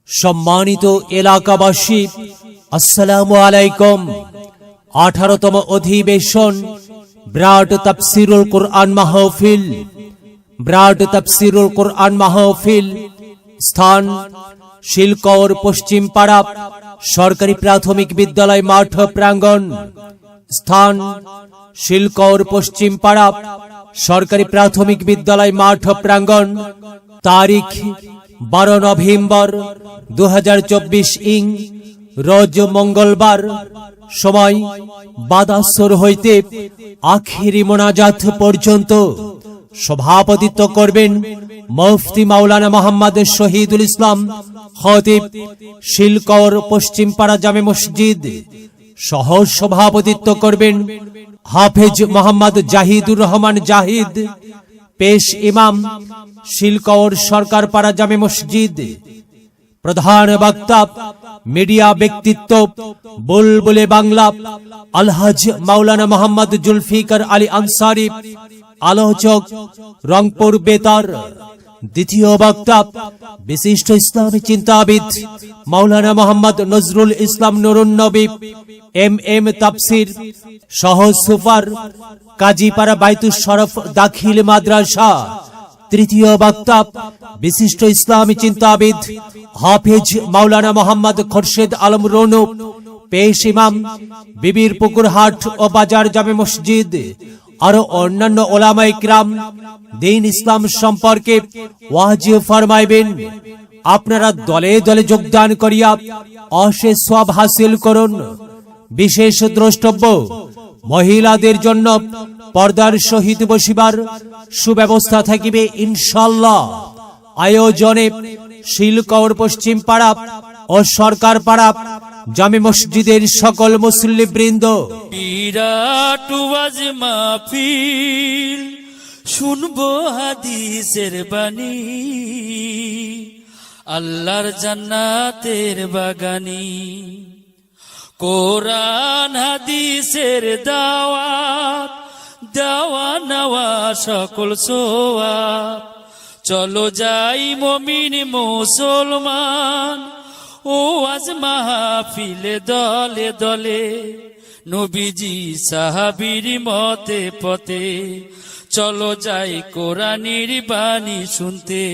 সম্মানিত এলাকাবাসী, আসসালামু আলাইকুম। 18তম অধিবেশন ব্রাড তাফসিরুল কোরআন মাহফিল। ব্রাড তাফসিরুল কোরআন মাহফিল স্থান শিলকর পশ্চিম পাড়া সরকারি প্রাথমিক বিদ্যালয় মাঠ প্রাঙ্গণ। স্থান শিলকর পশ্চিম পাড়া সরকারি প্রাথমিক বিদ্যালয় মাঠ প্রাঙ্গণ। তারিখ 12 নভেম্বর 2024 ইং রোজ মঙ্গলবার। সময় বাদাসর হইতে আখিরি মোনাজাত পর্যন্ত। সভাপতিত্ব করবেন মুফতি মাওলানা মোহাম্মদ শহীদুল ইসলাম খতিব, শিলকর পশ্চিম পাড়া জামে মসজিদ। সহ সভাপতিত্ব করবেন হাফেজ মোহাম্মদ জাহিদুর রহমান জাহিদ, পেশ ইমাম, শিলকর সরকার পাড়া জামে মসজিদ। প্রধান বক্তা মিডিয়া ব্যক্তিত্ব বুলবুলে বাংলা আলহাজ মাওলানা মোহাম্মদ জুলফিকার আলী আনসারী। আলোচক রংপুর বেতার। দ্বিতীয় বক্তা বিশিষ্ট ইসলামী চিন্তাবিদ মাওলানা মোহাম্মদ নজরুল ইসলাম নুরুন নবী, এম তাফসির, সহ সুপার কাজীপাড়া বাইতুস শরফ দাখিল মাদ্রাসা। তৃতীয় বক্তা বিশিষ্ট ইসলামী চিন্তাবিদ হাফেজ মাওলানা মোহাম্মদ খোরশেদ আলম রনু, পেশ ইমাম, বিবির পুকুরহাট ও বাজার জামে মসজিদ। আরো অন্যান্য ওলামায়ে কিরাম দ্বীন ইসলাম সম্পর্কে ওয়াজ ফরমাইবেন। আপনারা দলে দলে যোগদান করিয়া অশেষ সওয়াব হাসিল করুন। বিশেষ দ্রষ্টব্য, মহিলাদের জন্য পর্দার সহিত বসিবার সুব্যবস্থা থাকিবে ইনশাআল্লাহ। আয়োজনে শিলকর পশ্চিম পাড়া ও সরকার পাড়া জামে মসজিদের সকল মুসল্লি বৃন্দ। বিরাট ওয়াজ মাহফিল শুনবো হাদিসের বাণী, আল্লাহর জান্নাতের বাগানি। কোরআন হাদিসের দাওয়াত, দেওয়া নেওয়া সকল সোয়াব। চলো যাই মুমিন মুসলমান ও আজ মাহফিলে দলে দলে। নবীজি সাহাবীর মতে পথে চলো যাই কোরআনের বাণী শুনতে।